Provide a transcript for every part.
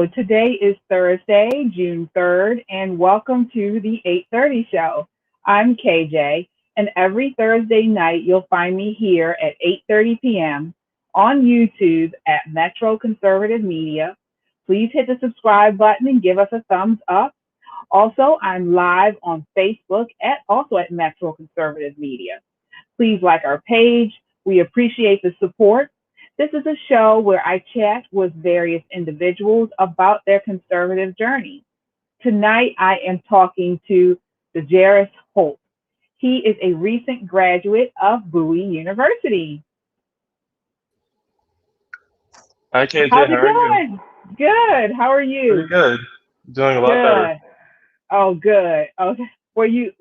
So today is Thursday, June 3rd, and welcome to the 8:30 show. I'm KJ, and every Thursday night you'll find me here at 8:30 p.m. on YouTube at Metro Conservative Media. Please hit the subscribe button and give us a thumbs up. Also, I'm live on Facebook at Metro Conservative Media. Please like our page. We appreciate the support. This is a show where I chat with various individuals about their conservative journey. Tonight, I am talking to Dejaris Holt. He is a recent graduate of Bowie University. Hi KJ, How's how it are you? going? Good. How are Pretty you? good. Doing a lot better. Good. Oh, good. Okay. Were you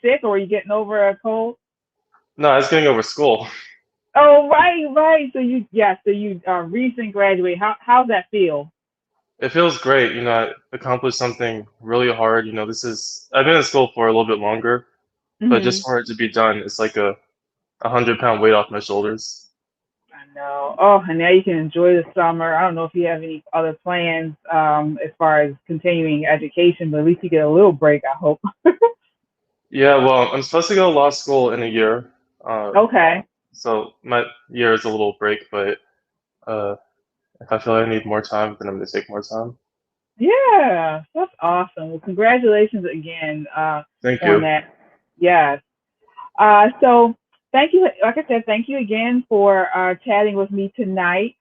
sick or were you getting over a cold? No, I was getting over school. Oh, right, right. So you recent graduate. How's that feel? It feels great, I accomplished something really hard. I've been in school for a little bit longer, but just Hmm. for it to be done, it's like a 100-pound weight off my shoulders. I know. Oh, and now you can enjoy the summer. I don't know if you have any other plans as far as continuing education, but at least you get a little break, I hope. Yeah, well, I'm supposed to go to law school in a year, uh, Okay. so my year is a little break, but uh, if I feel like I need more time, then I'm gonna take more time. Yeah, that's awesome. Well, congratulations again Thank on you. that. Yes. So thank you. Like I said, thank you again for chatting with me tonight.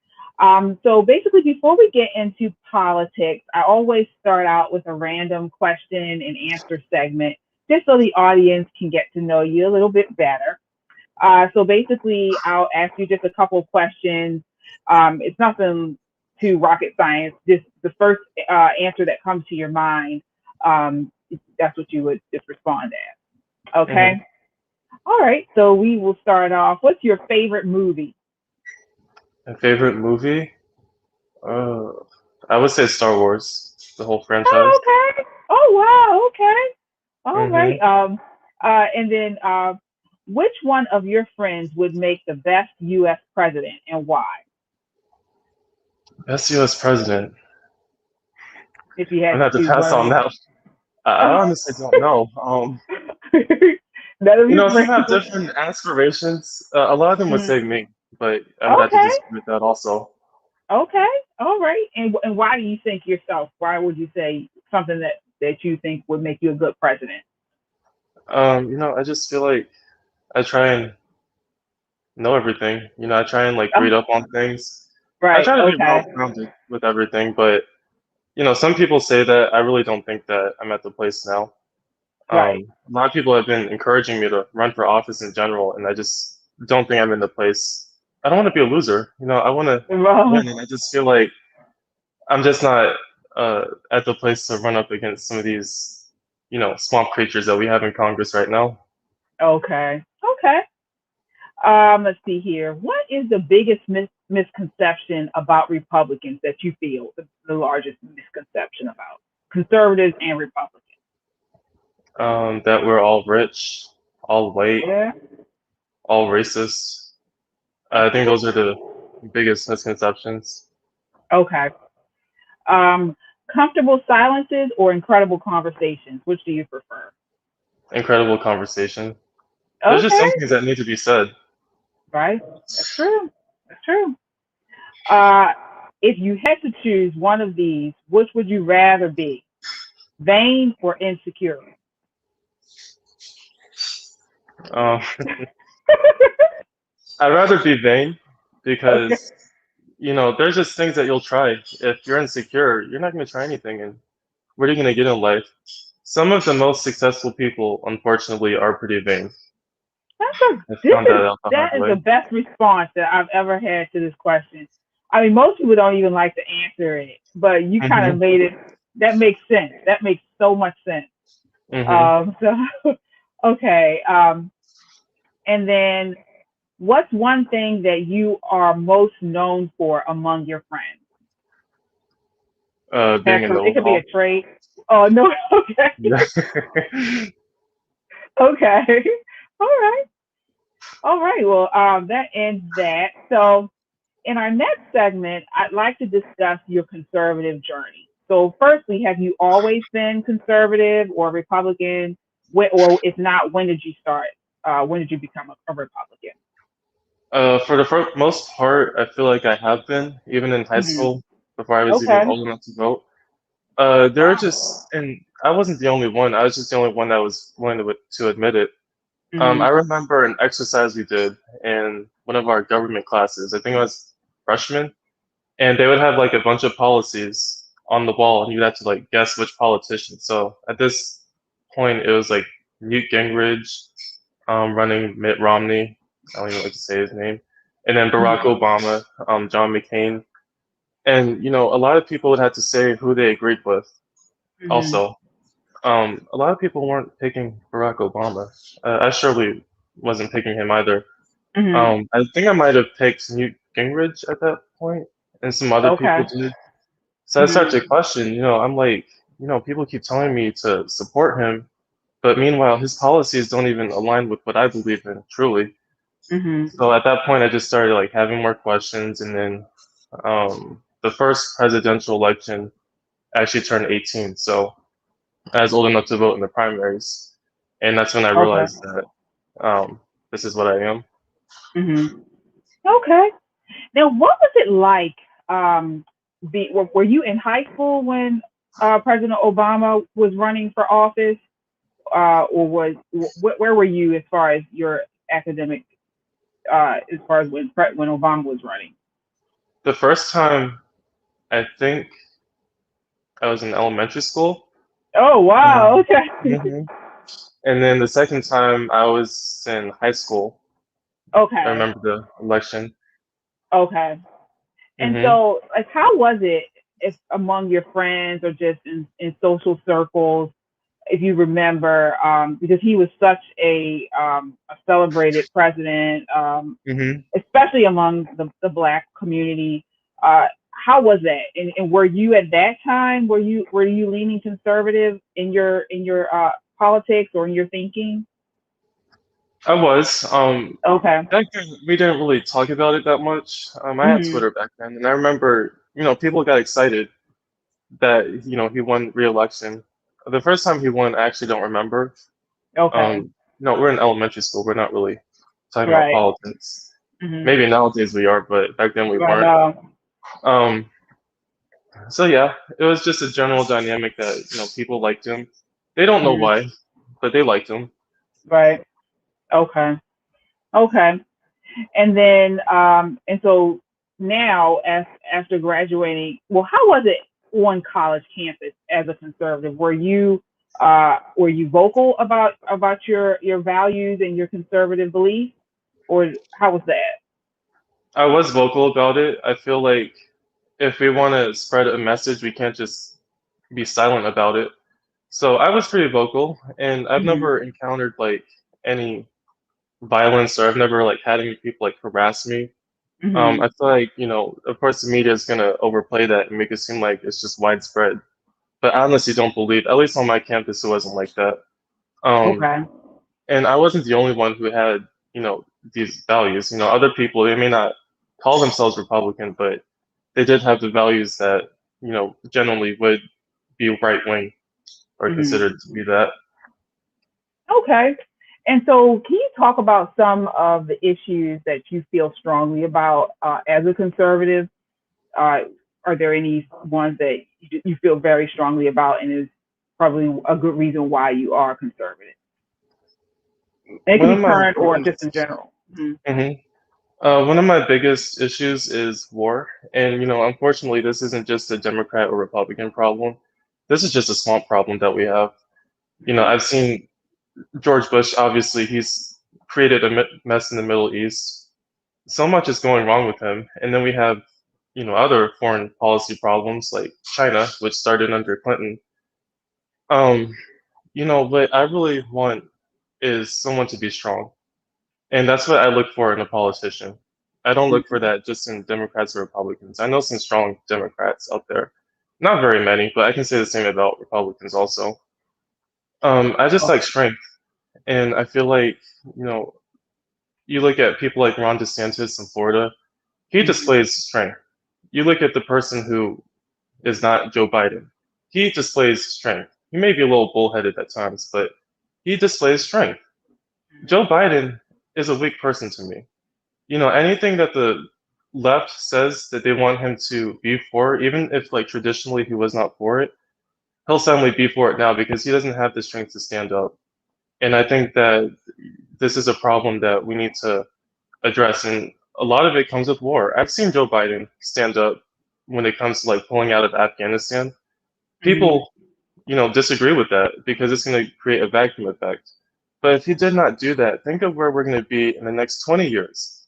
So basically, before we get into politics, I always start out with a random question and answer segment, just so the audience can get to know you a little bit better. So basically, I'll ask you just a couple of questions. It's nothing too rocket science. Just the first answer that comes to your mind, that's what you would just respond as. hmm Okay. All right, so we will start off. What's your favorite movie? My favorite movie? Uh, I would say Star Wars, the whole franchise. Oh, okay. Oh, wow. Okay. All hmm right. And then which one of your friends would make the best U.S. president and why? Best U.S. president. If you I'm had gonna to have to choose pass one of on them. that. I honestly don't know. None of your Some friends. have different aspirations. A lot of them would Mm. say me, but I would have to Okay. disagree with that also. Okay. All right. And why do you think yourself? Why would you say something that you think would make you a good president? I just feel like I try and know everything. I try and like Oh, read up on things. I right. try to be Okay. well-rounded with everything, but some people say that. I really don't think that I'm at the place now. Right. A lot of people have been encouraging me to run for office in general, and I just don't think I'm in the place. I don't want to be a loser. I want to Well, win, and I just feel like I'm just not at the place to run up against some of these, swamp creatures that we have in Congress right now. okay. Okay. Let's see here. What is the biggest misconception about Republicans that you feel the largest misconception about conservatives and Republicans? That we're all rich, all white, Yeah. all racist. I think Okay. those are the biggest misconceptions. Okay. Um, Comfortable silences or incredible conversations? Which do you prefer? Incredible conversation. There's just Okay. some things that need to be said. Right. That's true. That's true. Uh, if you had to choose one of these, which would you rather be? Vain or insecure? Um, I'd rather be vain Okay. because, there's just things that you'll try. If you're insecure, you're not going to try anything. And what are you going to get in life? Some of the most successful people, unfortunately, are pretty vain. I found that out the hard That is the way. best response that I've ever had to this question. I mean, most people don't even like to answer it, but you kind of hmm made it. That makes sense. That makes so much sense. hmm So okay. And then what's one thing that you are most known for among your friends? Being a It could be a know-it-all. trait. Oh no. Okay. Yeah. Okay. All right. All right. Well, that ends that. So in our next segment, I'd like to discuss your conservative journey. So, firstly, have you always been conservative or Republican? Or if not, when did you start? When did you become a Republican? For the most part, I feel like I have been, even in high Hmm. school, before I was even Okay. old enough to vote. There are just, and I wasn't the only one. I was just the only one that was willing to admit it. I Hmm. remember an exercise we did in one of our government classes. I think it was freshman, and they would have like a bunch of policies on the wall, and you'd have to like guess which politician. So at this point, it was like Newt Gingrich, running Mitt Romney. I don't even like to say his name, and then Barack Hmm. Obama, John McCain, and a lot of people would have to say who they agreed with. Hmm. Also, a lot of people weren't picking Barack Obama. I surely wasn't picking him either. Hmm. I think I might have picked Newt Gingrich at that point, and some other people Okay. did. So I Hmm. started to question, I'm like, people keep telling me to support him, but meanwhile, his policies don't even align with what I believe in, truly. Hmm. So at that point, I just started like having more questions, and then the first presidential election I actually turned 18, so I was old enough to vote in the primaries, and that's when I Okay. realized that this is what I am. Hmm. Okay. Now, what was it like? Were you in high school when President Obama was running for office, or where were you as far as your academic, as far as when Obama was running? The first time I think I was in elementary school, Oh wow. um, Okay. mhm. And then the second time I was in high school. I Okay. remember the election. Okay. And Hmm. so, like, how was it if among your friends or just in social circles, if you remember, because he was such a celebrated president, Hmm. especially among the Black community. Uh, how was that? And were you at that time? Were you leaning conservative in your politics or in your thinking? I was. Okay. Back then, we didn't really talk about it that much. I had Hmm. Twitter back then, and I remember, people got excited that, he won re-election. The first time he won, I actually don't remember. Okay. Um, no, we're in elementary school. We're not really talking about Right. politics. Hmm. Maybe nowadays we are, but back then we I weren't. know. Um, so yeah, it was just a general dynamic that, people liked him. They don't know Hmm. why, but they liked him. Right. Okay. Okay. And so now, after graduating, well, how was it on college campus as a conservative? Were you vocal about your values and your conservative beliefs, or how was that? I was vocal about it. I feel like if we want to spread a message, we can't just be silent about it. So I was pretty vocal, and I've Hmm. never encountered like any violence, or I've never like had any people like harass me. Hmm. I feel like, of course the media is gonna overplay that and make it seem like it's just widespread. But I honestly don't believe, at least on my campus, it wasn't like that. Um, Okay. and I wasn't the only one who had, these values. Other people, they may not call themselves Republican, but they did have the values that, generally would be right wing or Hmm. considered to be that. Okay. And so, can you talk about some of the issues that you feel strongly about as a conservative? Uh, are there any ones that you feel very strongly about and is probably a good reason why you are conservative? And it could One be of my current or just in biggest, general. Mm-hmm. Mhm. One of my biggest issues is war. And, unfortunately, this isn't just a Democrat or Republican problem. This is just a swamp problem that we have. I've seen George Bush, obviously, he's created a mess in the Middle East. So much is going wrong with him. And then we have, other foreign policy problems like China, which started under Clinton. Um, what I really want is someone to be strong. And that's what I look for in a politician. I don't look for that just in Democrats or Republicans. I know some strong Democrats out there. Not very many, but I can say the same about Republicans also. I just like strength. And I feel like, you know, you look at people like Ron DeSantis in Florida. He Mhm. displays strength. You look at the person who is not Joe Biden. He displays strength. He may be a little bullheaded at times, but he displays strength. Joe Biden is a weak person to me. Anything that the left says that they want him to be for, even if like traditionally he was not for it, he'll suddenly be for it now because he doesn't have the strength to stand up. And I think that this is a problem that we need to address, and a lot of it comes with war. I've seen Joe Biden stand up when it comes to like pulling out of Afghanistan. Mhm. People, disagree with that because it's going to create a vacuum effect. But if he did not do that, think of where we're going to be in the next 20 years.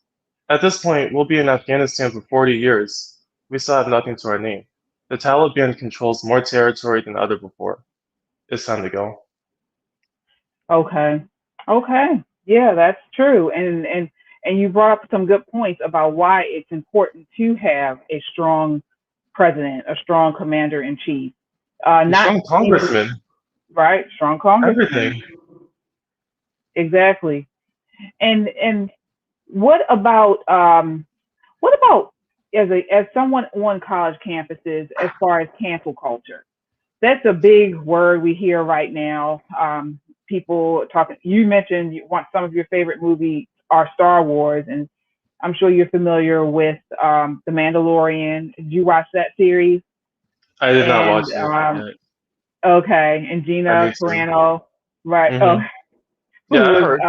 At this point, we'll be in Afghanistan for 40 years. We still have nothing to our name. The Taliban controls more territory than ever before. It's time to go. Okay. Okay. Yeah, that's true. And you brought up some good points about why it's important to have a strong president, a strong commander in chief. A Not strong even congressman, right, strong congressman. everything. Exactly. And what about as someone on college campuses as far as cancel culture? That's a big word we hear right now. People talking. You mentioned you want some of your favorite movies are Star Wars, and I'm sure you're familiar with The Mandalorian. Did you watch that series? I did not watch And it yet. okay, and I Gina need to. Carano, right? Oh, Hmm. who Yeah, I've was heard.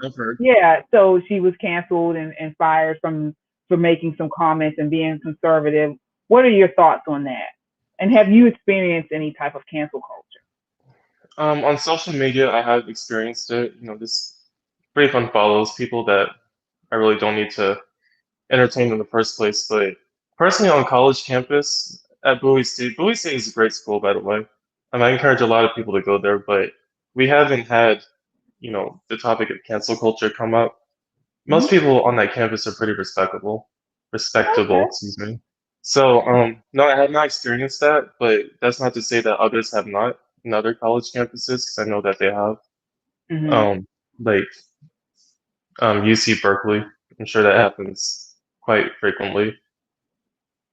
I've heard. yeah. So she was canceled and fired from for making some comments and being conservative. What are your thoughts on that? And have you experienced any type of cancel culture? On social media, I have experienced it. Just brief unfollows, people that I really don't need to entertain in the first place. But personally, on college campus at Bowie State is a great school, by the way. I encourage a lot of people to go there, but we haven't had, the topic of cancel culture come up. Most Hmm. people on that campus are pretty respectable, Okay. excuse me. So, no, I have not experienced that, but that's not to say that others have not in other college campuses, because I know that they have. Hmm. Um, like UC Berkeley, I'm sure that happens quite frequently,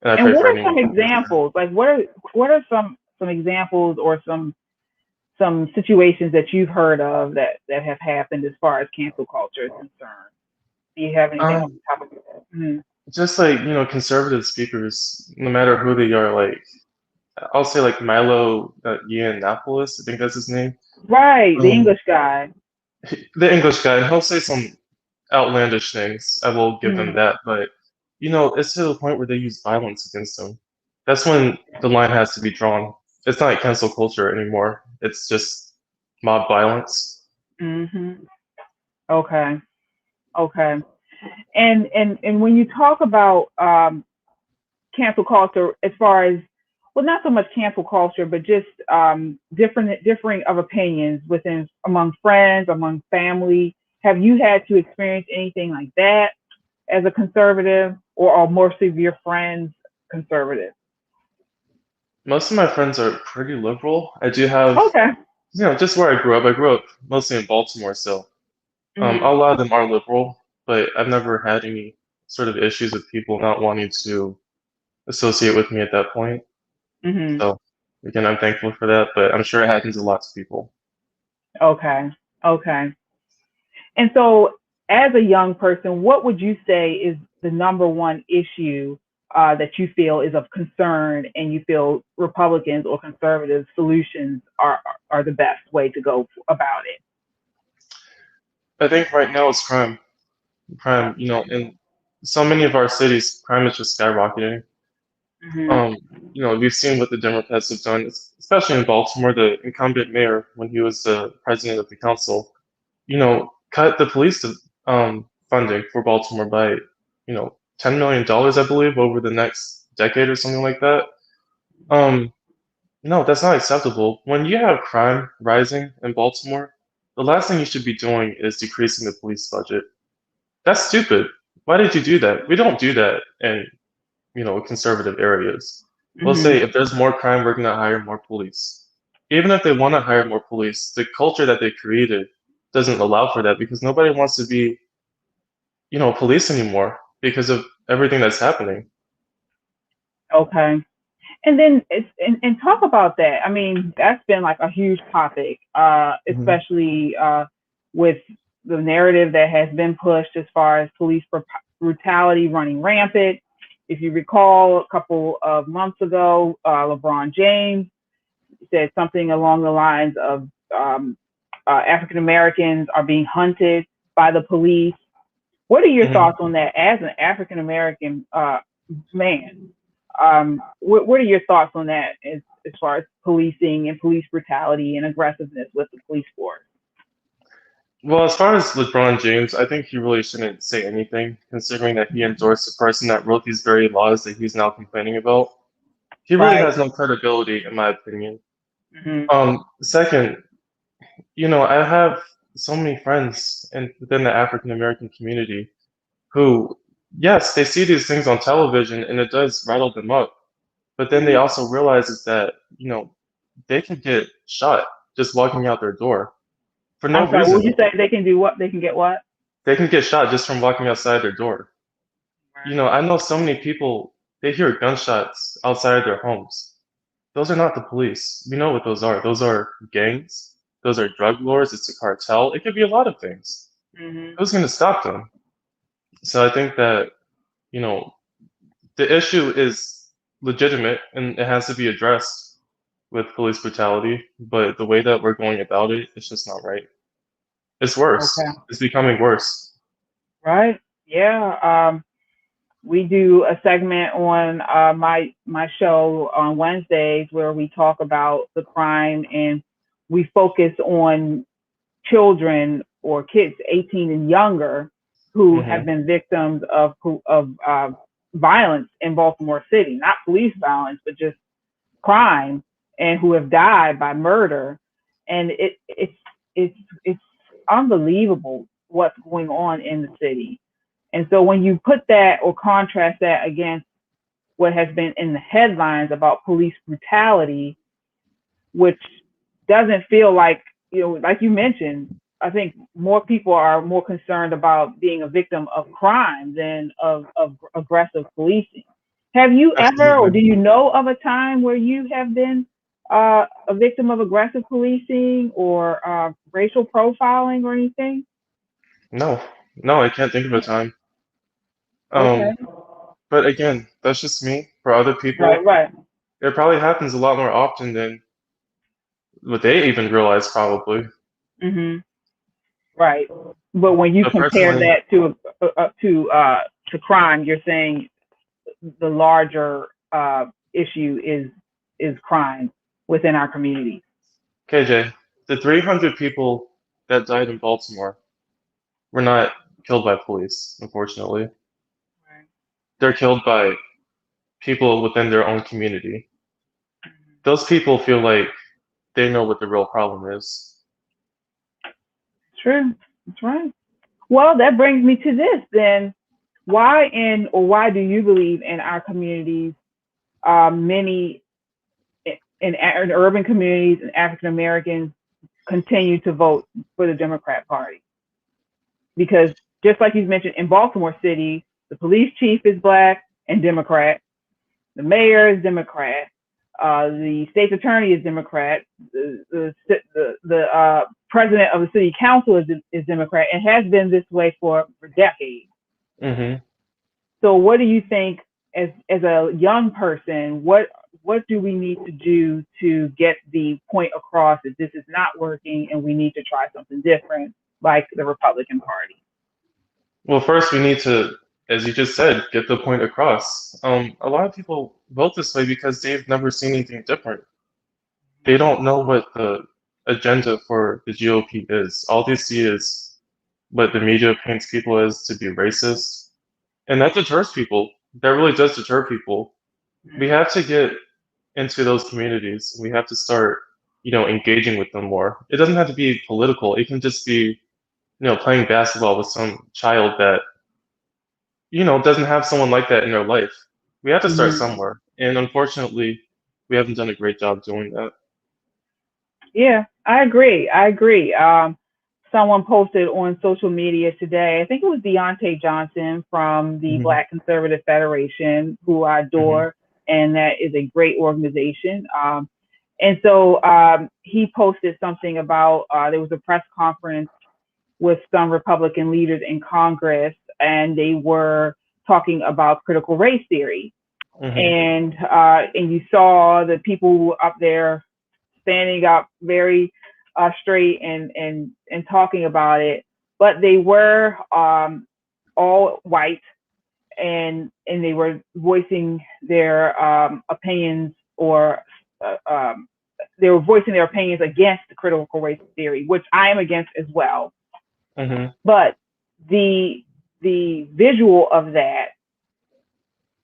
and I And pray what for are some anyone who goes there. examples? Like what are some examples or some situations that you've heard of that have happened as far as cancel culture is concerned? Do you have anything on Um, top of that? Mhm. just like conservative speakers, no matter who they are, like I'll say like Milo Yiannopoulos, I think that's his name. Right, the Um, English guy. the English guy, he'll say some outlandish things. I will give them Mhm. that, but it's to the point where they use violence against him. That's when the line has to be drawn. It's not cancel culture anymore. It's just mob violence. Mhm. Okay. Okay. And when you talk about cancel culture, as far as well, not so much cancel culture, but just differing of opinions within among friends, among family. Have you had to experience anything like that as a conservative, or are most of your friends conservative? Most of my friends are pretty liberal. I do have, Okay. just where I grew up. I grew up mostly in Baltimore, so Mhm. a lot of them are liberal, but I've never had any sort of issues with people not wanting to associate with me at that point. Mhm. So again, I'm thankful for that, but I'm sure it happens a lot to people. Okay. Okay. And so, as a young person, what would you say is the number one issue that you feel is of concern, and you feel Republicans or conservative solutions are the best way to go about it? I think right now it's crime. Crime, in so many of our cities, crime is just skyrocketing. Hmm. Um, we've seen what the Democrats have done, especially in Baltimore. The incumbent mayor, when he was the president of the council, cut the police funding for Baltimore by, $10 million, I believe, over the next decade or something like that. Um, no, that's not acceptable. When you have crime rising in Baltimore, the last thing you should be doing is decreasing the police budget. That's stupid. Why did you do that? We don't do that in, conservative areas. We'll say Hmm. if there's more crime, we're going to hire more police. Even if they want to hire more police, the culture that they created doesn't allow for that because nobody wants to be, police anymore because of everything that's happening. Okay. And then and talk about that. I mean, that's been like a huge topic, Hmm. especially with the narrative that has been pushed as far as police brutality running rampant. If you recall, a couple of months ago, LeBron James said something along the lines of African Americans are being hunted by the police. What are your Hmm. thoughts on that as an African American man? What are your thoughts on that as far as policing and police brutality and aggressiveness with the police force? Well, as far as LeBron James, I think he really shouldn't say anything, considering that he endorsed the person that wrote these very laws that he's now complaining about. He really Right. has no credibility, in my opinion. Hmm. Second, I have so many friends within the African American community who, yes, they see these things on television and it does rattle them up, but then they Hmm. also realize that, they can get shot just walking out their door for no I'm sorry. Would reason. you say they can do what? They can get what? They can get shot just from walking outside their door. Right. I know so many people, they hear gunshots outside their homes. Those are not the police. We know what those are. Those are gangs. Those are drug lords. It's a cartel. It could be a lot of things. Hmm. Who's going to stop them? So I think that, you know, the issue is legitimate and it has to be addressed with police brutality, but the way that we're going about it, it's just not right. It's Okay. worse. It's becoming worse. Right. Yeah. We do a segment on my show on Wednesdays where we talk about the crime and we focus on children or kids 18 and younger who have Hmm. been victims of violence in Baltimore City, not police violence, but just crime, and who have died by murder. And it's unbelievable what's going on in the city. And so when you put that or contrast that against what has been in the headlines about police brutality, which doesn't feel like, like you mentioned, I think more people are more concerned about being a victim of crime than of aggressive policing. Have you ever, or Absolutely. do you know of a time where you have been a victim of aggressive policing or racial profiling or anything? No, no, I can't think of a time. Okay. Um, but again, that's just me. For other Right, people, right. it probably happens a lot more often than what they even realize, probably. Hmm. Right. But when you But compare personally, that to crime, you're saying the larger issue is crime within our community. KJ, the 300 people that died in Baltimore were not killed by police, unfortunately. Right. They're killed by people within their own community. Those people feel like they know what the real problem is. True. That's right. Well, that brings me to this then. Why do you believe in our communities, many in urban communities and African Americans continue to vote for the Democrat Party? Because just like you mentioned in Baltimore City, the police chief is black and Democrat, the mayor is Democrat, the state's attorney is Democrat, the president of the city council is Democrat, and has been this way for decades. Hmm. So, what do you think, as a young person, what do we need to do to get the point across that this is not working and we need to try something different, like the Republican Party? Well, first we need to, as you just said, get the point across. A lot of people vote this way because they've never seen anything different. They don't know what the agenda for the GOP is. All they see is what the media paints people as to be racist, and that deters people. That really does deter people. We have to get into those communities. We have to start, engaging with them more. It doesn't have to be political. It can just be, playing basketball with some child that, doesn't have someone like that in their life. We have to start Mm-hmm. somewhere. And unfortunately, we haven't done a great job doing that. Yeah, I agree. I agree. someone posted on social media today. I think it was Deontay Johnson from the Hmm. Black Conservative Federation, who I Hmm. adore, and that is a great organization. And so he posted something about there was a press conference with some Republican leaders in Congress, and they were talking about critical race theory. Hmm. And you saw the people up there standing up very straight and talking about it, but they were all white, and they were voicing their opinions, or uh, um, they were voicing their opinions against the critical race theory, which I am against as well. Hmm. But the the visual of that,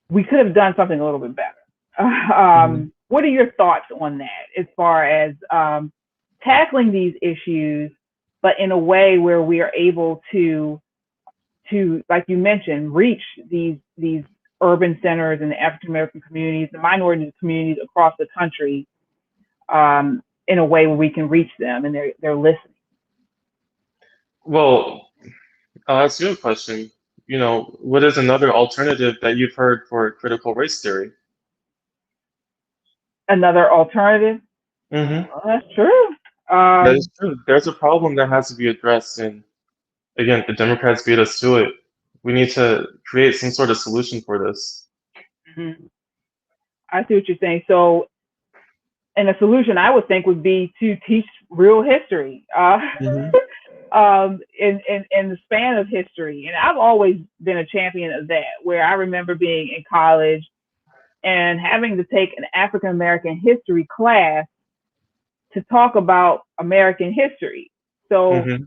we could have done something a little bit better. Hmm. What are your thoughts on that, as far as tackling these issues, but in a way where we are able to, like you mentioned, reach these urban centers and the African American communities, the minority communities across the country, in a way where we can reach them and they're listening. Well, I'll ask you a question. What is another alternative that you've heard for critical race theory? Another alternative. Hmm. Well, that's true. That is Um, true. There's a problem that has to be addressed, and again, the Democrats beat us to it. We need to create some sort of solution for this. mhm. I see what you're saying. So, and a solution I would think would be to teach real history, Hmm. in the span of history. And I've always been a champion of that, where I remember being in college and having to take an African American history class to talk about American history. So, Hmm.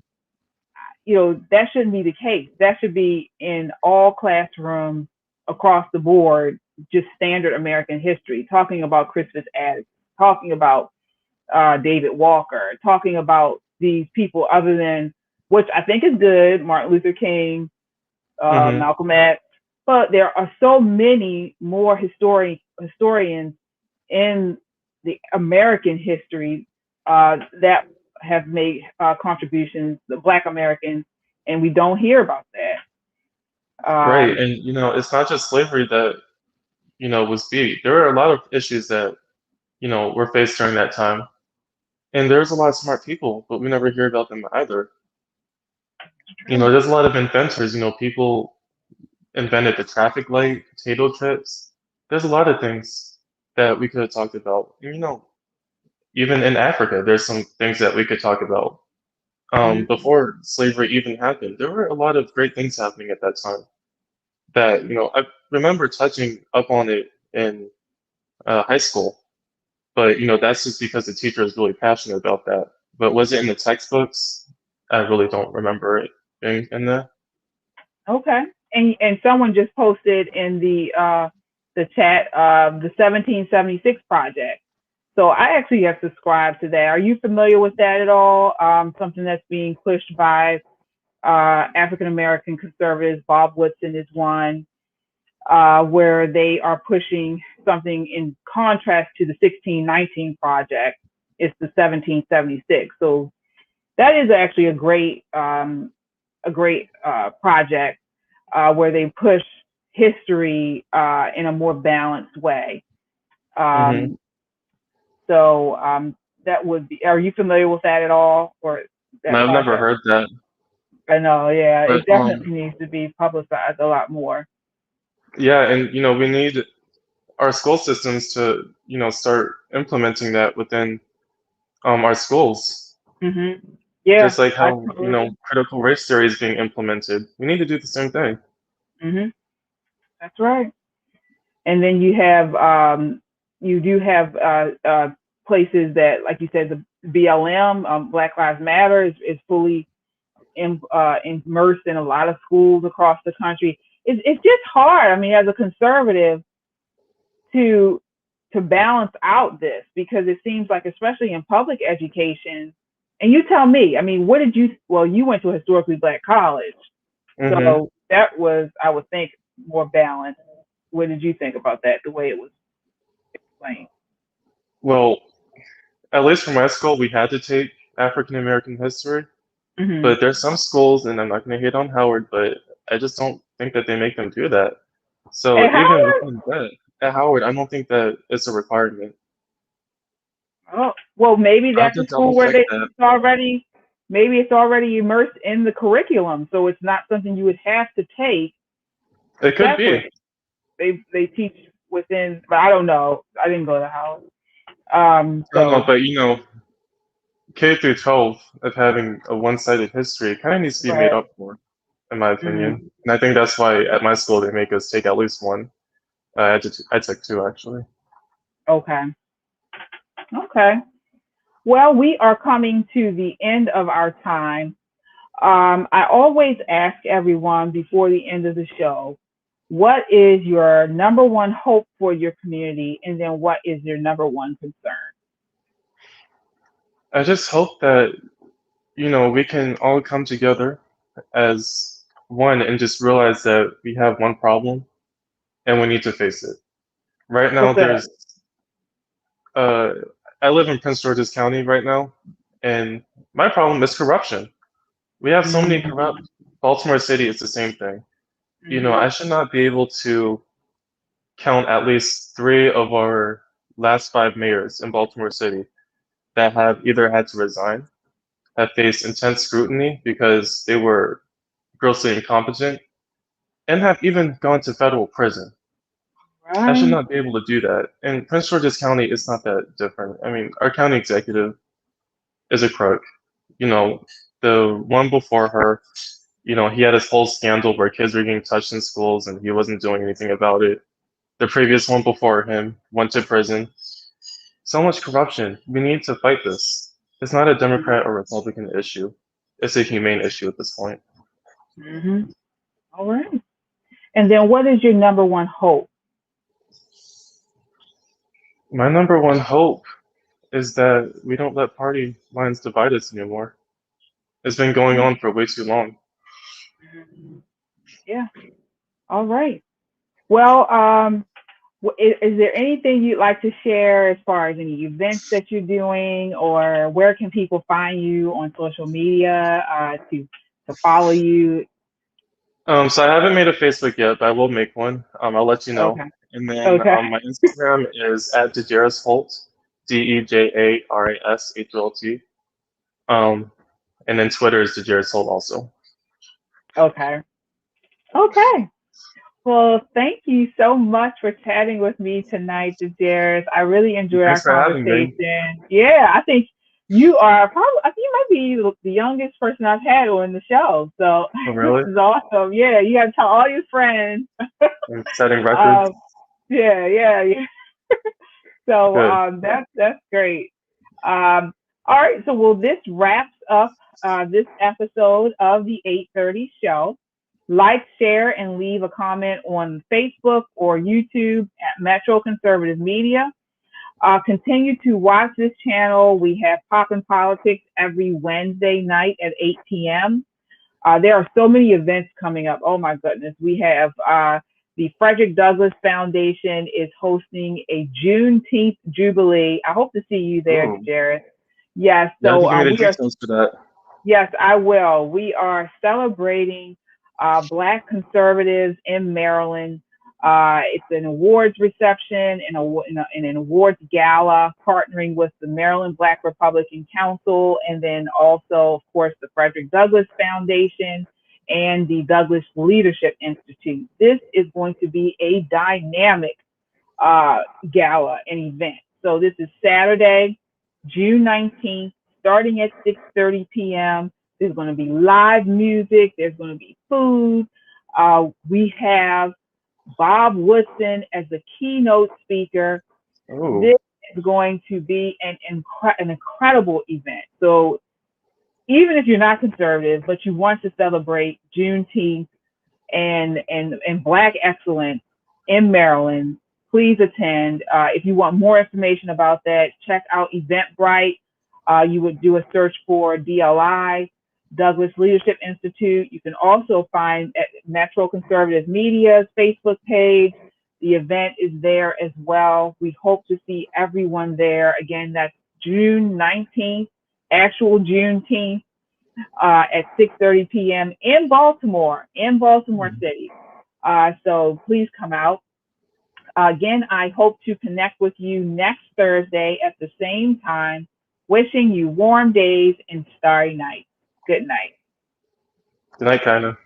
that shouldn't be the case. That should be in all classrooms across the board, just standard American history, talking about Crispus Attucks, talking about David Walker, talking about these people other than, which I think is good, Martin Luther King, Hmm. Malcolm X, but there are so many more historians in the American history that have made contributions, the Black Americans, and we don't hear about that. Right, Um, and it's not just slavery that was beat. There are a lot of issues that were faced during that time, and there's a lot of smart people, but we never hear about them either. There's a lot of inventors. People invented the traffic light, potato chips. There's a lot of things that we could have talked about. Even in Africa, there's some things that we could talk about. mm-hmm. Before slavery even happened, there were a lot of great things happening at that time that, I remember touching up on it in high school, but, that's just because the teacher is really passionate about that. But was it in the textbooks? I really don't remember it being in there. Okay. And someone just posted in the chat the 1776 project. So I actually have subscribed to that. Are you familiar with that at all? Something that's being pushed by African American conservatives. Bob Woodson is one, where they are pushing something in contrast to the 1619 project. It's the 1776. So that is actually a great project where they push history in a more balanced way. Hmm. Um, so that would be. Are you familiar with that at all, or that I've never project? heard that, I know, yeah, but it definitely needs to be publicized a lot more. yeah, and we need our school systems to start implementing that within our schools, Yeah, just like how absolutely. critical race theory is being implemented. We need to do the same thing. hmm That's right. And then you do have places that, like you said, the BLM, Black Lives Matter, is fully immersed in a lot of schools across the country. It's just hard. I mean, as a conservative, to to balance out this, because it seems like, especially in public education, and you tell me. I mean, what did you? Well, you went to a historically Black college, Hmm. so that was, I would think, more balanced. What did you think about that? The way it was explained. Well, at least for my school, we had to take African American history. Hmm. But there's some schools, and I'm not going to hate on Howard, but I just don't think that they make them do that. So At even Howard? within that, at Howard, I don't think that it's a requirement. Oh, well, maybe I have that's to a school double where check they that. it's already maybe it's already immersed in the curriculum, so it's not something you would have to take It could be. separate. They teach within, but I don't know. I didn't go to Howard. I don't know, So but K through 12 of having a one-sided history kind of needs to be made right. up for, in my opinion. Hmm. And I think that's why at my school they make us take at least one. I took two actually. Okay. Okay. Well, we are coming to the end of our time. I always ask everyone before the end of the show, what is your number one hope for your community, and then what is your number one concern? I just hope that, we can all come together as one and just realize that we have one problem and we need to face it. Right now, What's that? uh, I live in Prince George's County right now, and my problem is corruption. We have so many Mm-hmm. corrupt. Baltimore City is the same thing. Mm-hmm. I should not be able to count at least three of our last five mayors in Baltimore City that have either had to resign, have faced intense scrutiny because they were grossly incompetent, and have even gone to federal prison. I should Right. not be able to do that. And Prince George's County is not that different. I mean, our county executive is a crook. You know, the one before her, he had his whole scandal where kids were getting touched in schools and he wasn't doing anything about it. The previous one before him went to prison. So much corruption. We need to fight this. It's not a Democrat or Republican issue. It's a humane issue at this point. Mm-hmm. All right. And then what is your number one hope? My number one hope is that we don't let party lines divide us anymore. It's been going Yeah. on for way too long. Yeah. All right. Well, is there anything you'd like to share as far as any events that you're doing, or where can people find you on social media to follow you? So I haven't made a Facebook yet, but I will make one. I'll let you know. Okay. And then Okay. my Instagram is at Dejaris Holt, DeJarisHolt. Um, and then Twitter is Dejaris Holt also. Okay. Okay. Well, thank you so much for chatting with me tonight, Dejaris. I really enjoyed our Thanks for having me. conversation. Yeah, I think you are probably, I think you might be the youngest person I've had on the show. So Oh, this really? is awesome. Yeah, you got to tell all your friends. I'm setting records. Um, yeah, yeah, yeah. So Good. that's great. Um, all right, so well, this wraps up this episode of the 8:30 show. Like, share, and leave a comment on Facebook or YouTube at Metro Conservative Media. Continue to watch this channel. We have Poppin' Politics every Wednesday night at 8 p.m. There are so many events coming up. Oh my goodness. We have the Frederick Douglass Foundation is hosting a Juneteenth Jubilee. I hope to see you there, Ooh. Jared. Yes. You have to So give me the we are, details for that. yes, I will. We are celebrating Black conservatives in Maryland. It's an awards reception and an awards gala partnering with the Maryland Black Republican Council, and then also, of course, the Frederick Douglass Foundation and the Douglass Leadership Institute. This is going to be a dynamic gala and event. So this is Saturday, June 19th, starting at 6:30 p.m. There's going to be live music. There's going to be food. We have Bob Woodson as the keynote speaker. Oh. This is going to be an incredible event. So even if you're not conservative, but you want to celebrate Juneteenth and Black excellence in Maryland, please attend. If you want more information about that, check out Eventbrite. You would do a search for DLI, Douglass Leadership Institute. You can also find at Metro Conservative Media's Facebook page. The event is there as well. We hope to see everyone there. Again, that's June 19th, actual Juneteenth, at 6:30 p.m. in Baltimore City. So please come out. Again, I hope to connect with you next Thursday at the same time. Wishing you warm days and starry nights. Good night. Good night, kinda.